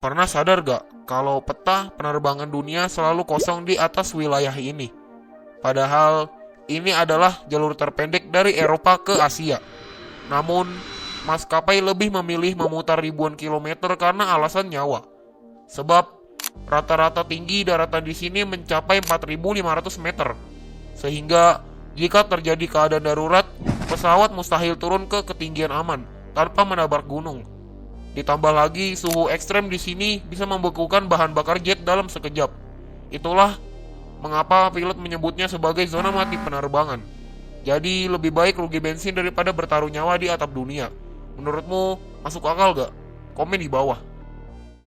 Pernah sadar gak kalau peta penerbangan dunia selalu kosong di atas wilayah ini? Padahal ini adalah jalur terpendek dari Eropa ke Asia. Namun, maskapai lebih memilih memutar ribuan kilometer karena alasan nyawa. Sebab rata-rata tinggi daratan di sini mencapai 4.500 meter. Sehingga jika terjadi keadaan darurat, pesawat mustahil turun ke ketinggian aman tanpa menabrak gunung. Ditambah lagi suhu ekstrem di sini bisa membekukan bahan bakar jet dalam sekejap. Itulah mengapa pilot menyebutnya sebagai zona mati penerbangan. Jadi lebih baik rugi bensin daripada bertaruh nyawa di atap dunia. Menurutmu masuk akal gak? Komen di bawah.